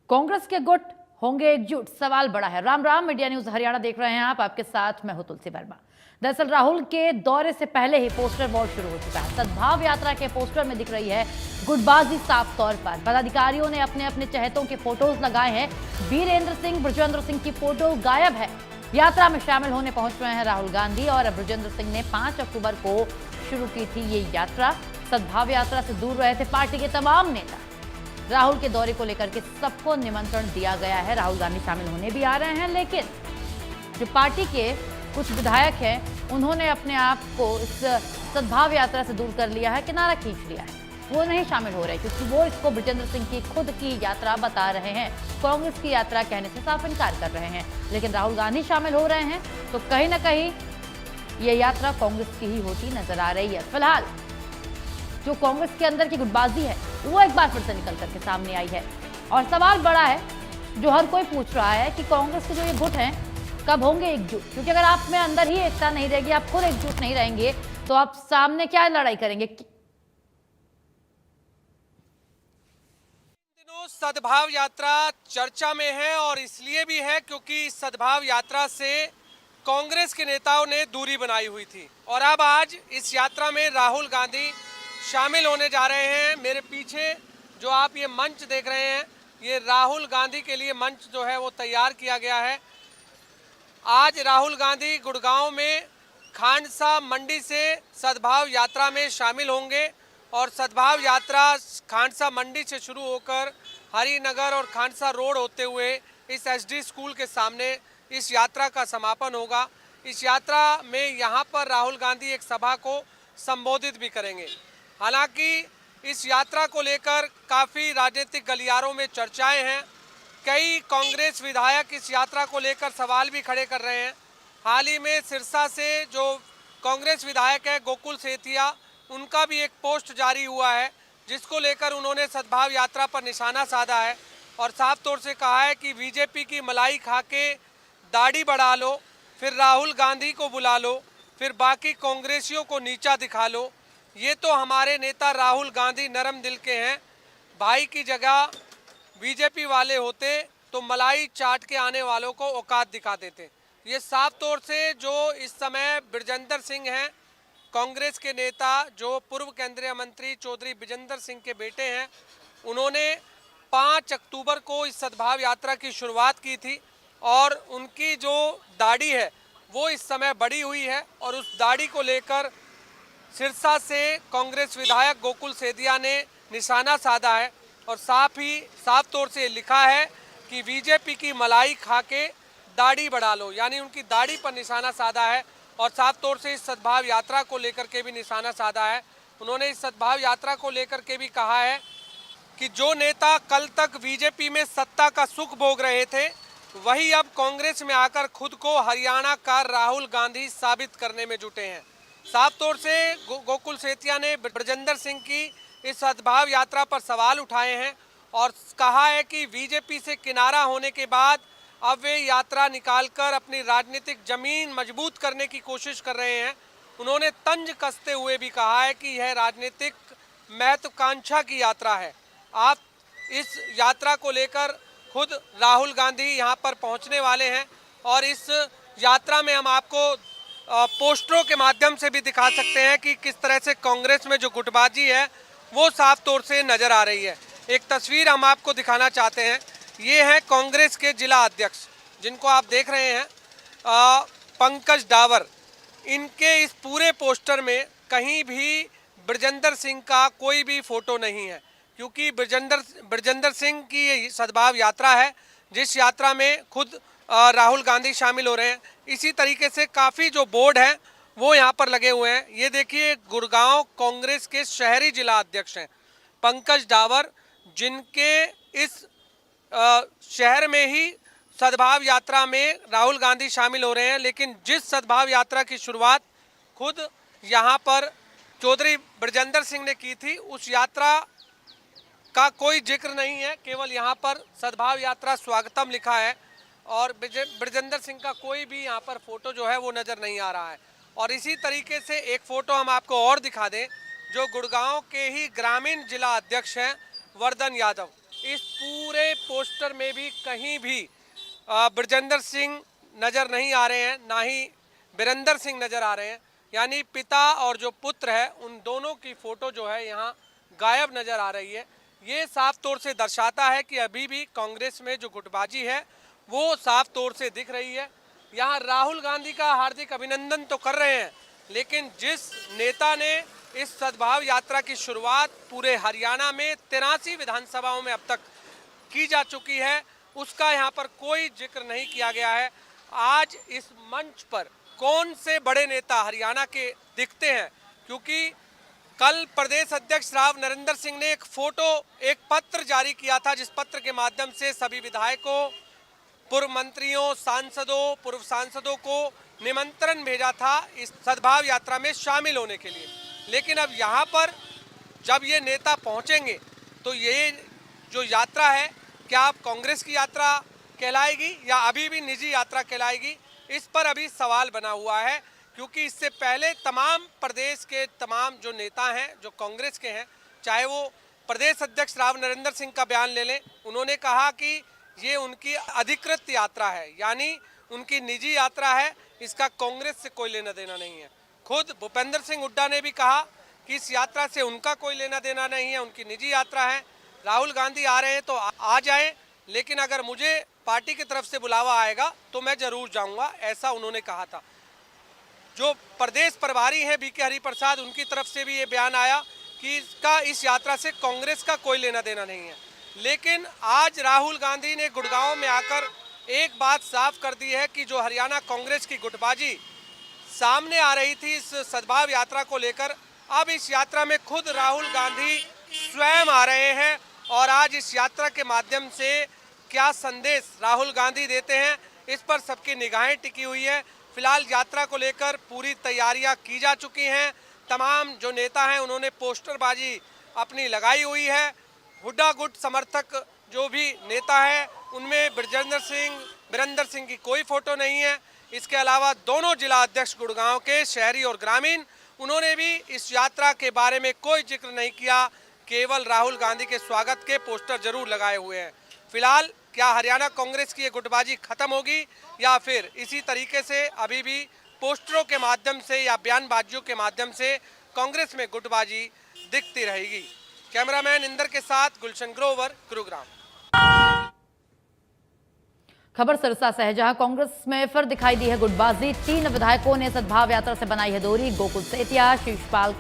कांग्रेस के गुट होंगे एकजुट, सवाल बड़ा है। राम राम, मीडिया न्यूज हरियाणा देख रहे हैं आप। आपके साथ मैं हूं तुलसी वर्मा। दरअसल राहुल के दौरे से पहले ही पोस्टर वॉर शुरू हो चुका है। सद्भाव यात्रा के पोस्टर में दिख रही है गुटबाजी साफ तौर पर। पदाधिकारियों ने अपने अपने चहेतों के फोटोज लगाए हैं। वीरेंद्र सिंह, बृजेंद्र सिंह की फोटो गायब है। यात्रा में शामिल होने पहुंच रहे हैं राहुल गांधी और बृजेंद्र सिंह ने 5 अक्टूबर को शुरू की थी ये यात्रा। सद्भाव यात्रा से दूर रहे थे पार्टी के तमाम नेता। राहुल के दौरे को लेकर के सबको निमंत्रण दिया गया है। राहुल गांधी शामिल होने भी आ रहे हैं, लेकिन जो पार्टी के कुछ विधायक हैं उन्होंने अपने आप को इस सद्भाव यात्रा से दूर कर लिया है, किनारा खींच लिया है। वो नहीं शामिल हो रहे क्योंकि वो इसको बृजेंद्र सिंह की खुद की यात्रा बता रहे हैं। कांग्रेस की यात्रा कहने से साफ इनकार कर रहे हैं। लेकिन राहुल गांधी शामिल हो रहे हैं तो कहीं ना कहीं ये यात्रा कांग्रेस की ही होती नजर आ रही है। फिलहाल जो कांग्रेस के अंदर की गुटबाजी है वो एक बार फिर से निकल करके सामने आई है और सवाल बड़ा है जो हर कोई पूछ रहा है कि कांग्रेस के जो ये गुट हैं कब होंगे एकजुट। क्योंकि अगर आप में अंदर ही एकता नहीं रहेगी, आप खुद एकजुट नहीं रहेंगे, तो आप सामने क्या लड़ाई करेंगे। दिनों सद्भाव यात्रा चर्चा में है और इसलिए भी है क्योंकि सद्भाव यात्रा से कांग्रेस के नेताओं ने दूरी बनाई हुई थी और अब आज इस यात्रा में राहुल गांधी शामिल होने जा रहे हैं। मेरे पीछे जो आप ये मंच देख रहे हैं, ये राहुल गांधी के लिए मंच जो है वो तैयार किया गया है। आज राहुल गांधी गुड़गांव में खांडसा मंडी से सद्भाव यात्रा में शामिल होंगे और सद्भाव यात्रा खांडसा मंडी से शुरू होकर हरिनगर और खांडसा रोड होते हुए इस एसडी स्कूल के सामने इस यात्रा का समापन होगा। इस यात्रा में यहाँ पर राहुल गांधी एक सभा को संबोधित भी करेंगे। हालांकि इस यात्रा को लेकर काफ़ी राजनीतिक गलियारों में चर्चाएं हैं। कई कांग्रेस विधायक इस यात्रा को लेकर सवाल भी खड़े कर रहे हैं। हाल ही में सिरसा से जो कांग्रेस विधायक है गोकुल सेतिया, उनका भी एक पोस्ट जारी हुआ है जिसको लेकर उन्होंने सद्भाव यात्रा पर निशाना साधा है और साफ तौर से कहा है कि बीजेपी की मलाई खा के दाढ़ी बढ़ा लो, फिर राहुल गांधी को बुला लो, फिर बाकी कांग्रेसियों को नीचा दिखा लो। ये तो हमारे नेता राहुल गांधी नरम दिल के हैं। भाई की जगह बीजेपी वाले होते तो मलाई चाट के आने वालों को औकात दिखा देते। ये साफ तौर से जो इस समय बृजेंद्र सिंह हैं, कांग्रेस के नेता जो पूर्व केंद्रीय मंत्री चौधरी बृजेंद्र सिंह के बेटे हैं, उन्होंने 5 अक्टूबर को इस सद्भाव यात्रा की शुरुआत की थी और उनकी जो दाढ़ी है वो इस समय बढ़ी हुई है और उस दाढ़ी को लेकर सिरसा से कांग्रेस विधायक गोकुल सेतिया ने निशाना साधा है और साफ तौर से लिखा है कि बीजेपी की मलाई खा के दाढ़ी बढ़ा लो, यानी उनकी दाढ़ी पर निशाना साधा है और साफ तौर से इस सद्भाव यात्रा को लेकर के भी निशाना साधा है। उन्होंने इस सद्भाव यात्रा को लेकर के भी कहा है कि जो नेता कल तक बीजेपी में सत्ता का सुख भोग रहे थे वही अब कांग्रेस में आकर खुद को हरियाणा का राहुल गांधी साबित करने में जुटे हैं। साफ तौर से गोकुल सेतिया ने बृजेंद्र सिंह की इस सद्भाव यात्रा पर सवाल उठाए हैं और कहा है कि बीजेपी से किनारा होने के बाद अब वे यात्रा निकालकर अपनी राजनीतिक जमीन मजबूत करने की कोशिश कर रहे हैं। उन्होंने तंज कसते हुए भी कहा है कि यह राजनीतिक महत्वाकांक्षा की यात्रा है। आप इस यात्रा को लेकर खुद राहुल गांधी यहाँ पर पहुँचने वाले हैं और इस यात्रा में हम आपको पोस्टरों के माध्यम से भी दिखा सकते हैं कि किस तरह से कांग्रेस में जो गुटबाजी है वो साफ तौर से नजर आ रही है। एक तस्वीर हम आपको दिखाना चाहते हैं। ये है कांग्रेस के जिला अध्यक्ष जिनको आप देख रहे हैं, पंकज डावर। इनके इस पूरे पोस्टर में कहीं भी बृजेंद्र सिंह का कोई भी फोटो नहीं है क्योंकि बृजेंद्र सिंह की ये सद्भाव यात्रा है जिस यात्रा में खुद राहुल गांधी शामिल हो रहे हैं। इसी तरीके से काफ़ी जो बोर्ड हैं वो यहाँ पर लगे हुए हैं। ये देखिए, गुड़गांव कांग्रेस के शहरी जिला अध्यक्ष हैं पंकज डावर, जिनके इस शहर में ही सद्भाव यात्रा में राहुल गांधी शामिल हो रहे हैं। लेकिन जिस सद्भाव यात्रा की शुरुआत खुद यहाँ पर चौधरी बृजेंद्र सिंह ने की थी, उस यात्रा का कोई जिक्र नहीं है। केवल यहाँ पर सद्भाव यात्रा स्वागतम लिखा है और बृजेंद्र सिंह का कोई भी यहाँ पर फोटो जो है वो नज़र नहीं आ रहा है। और इसी तरीके से एक फ़ोटो हम आपको और दिखा दें, जो गुड़गांव के ही ग्रामीण जिला अध्यक्ष हैं वर्धन यादव। इस पूरे पोस्टर में भी कहीं भी ब्रजेंद्र सिंह नजर नहीं आ रहे हैं, ना ही बीरेंद्र सिंह नजर आ रहे हैं। यानी पिता और जो पुत्र है उन दोनों की फोटो जो है यहाँ गायब नजर आ रही है। ये साफ तौर से दर्शाता है कि अभी भी कांग्रेस में जो गुटबाजी है वो साफ तौर से दिख रही है। यहाँ राहुल गांधी का हार्दिक अभिनंदन तो कर रहे हैं, लेकिन जिस नेता ने इस सद्भाव यात्रा की शुरुआत पूरे हरियाणा में 83 विधानसभाओं में अब तक की जा चुकी है, उसका यहाँ पर कोई जिक्र नहीं किया गया है। आज इस मंच पर कौन से बड़े नेता हरियाणा के दिखते हैं, क्योंकि कल प्रदेश अध्यक्ष राव नरेंद्र सिंह ने एक पत्र जारी किया था, जिस पत्र के माध्यम से सभी विधायकों, पूर्व मंत्रियों, सांसदों, पूर्व सांसदों को निमंत्रण भेजा था इस सद्भाव यात्रा में शामिल होने के लिए। लेकिन अब यहाँ पर जब ये नेता पहुँचेंगे तो ये जो यात्रा है, क्या अब कांग्रेस की यात्रा कहलाएगी या अभी भी निजी यात्रा कहलाएगी, इस पर अभी सवाल बना हुआ है। क्योंकि इससे पहले तमाम प्रदेश के तमाम जो नेता हैं, जो कांग्रेस के हैं, चाहे वो प्रदेश अध्यक्ष राव नरेंद्र सिंह का बयान ले लें, उन्होंने कहा कि ये उनकी अधिकृत यात्रा है, यानी उनकी निजी यात्रा है, इसका कांग्रेस से कोई लेना देना नहीं है। खुद भूपेंद्र सिंह हुड्डा ने भी कहा कि इस यात्रा से उनका कोई लेना देना नहीं है, उनकी निजी यात्रा है। राहुल गांधी आ रहे हैं तो आ जाएं, लेकिन अगर मुझे पार्टी की तरफ से बुलावा आएगा तो मैं जरूर जाऊंगा, ऐसा उन्होंने कहा था। जो प्रदेश प्रभारी हैं बीके हरिप्रसाद, उनकी तरफ से भी ये बयान आया कि इस यात्रा से कांग्रेस का कोई लेना देना नहीं है। लेकिन आज राहुल गांधी ने गुड़गांव में आकर एक बात साफ कर दी है कि जो हरियाणा कांग्रेस की गुटबाजी सामने आ रही थी इस सद्भाव यात्रा को लेकर, अब इस यात्रा में खुद राहुल गांधी स्वयं आ रहे हैं। और आज इस यात्रा के माध्यम से क्या संदेश राहुल गांधी देते हैं, इस पर सबकी निगाहें टिकी हुई है। फिलहाल यात्रा को लेकर पूरी तैयारियां की जा चुकी हैं। तमाम जो नेता हैं उन्होंने पोस्टरबाजी अपनी लगाई हुई है। हुड्डा गुट समर्थक जो भी नेता है उनमें बीरेंद्र सिंह की कोई फोटो नहीं है। इसके अलावा दोनों जिला अध्यक्ष गुड़गांव के, शहरी और ग्रामीण, उन्होंने भी इस यात्रा के बारे में कोई जिक्र नहीं किया, केवल राहुल गांधी के स्वागत के पोस्टर जरूर लगाए हुए हैं। फिलहाल क्या हरियाणा कांग्रेस की ये गुटबाजी खत्म होगी या फिर इसी तरीके से अभी भी पोस्टरों के माध्यम से या बयानबाजियों के माध्यम से कांग्रेस में गुटबाजी दिखती रहेगी। कैमरामैन इंदर के साथ गुलशन ग्रोवर, गुरुग्राम। खबर सिरसा से है, जहां कांग्रेस में फिर दिखाई दी है गुटबाजी। 3 विधायकों ने सद्भाव यात्रा से बनाई है दूरी। गोकुल सेतिया, शीशपाल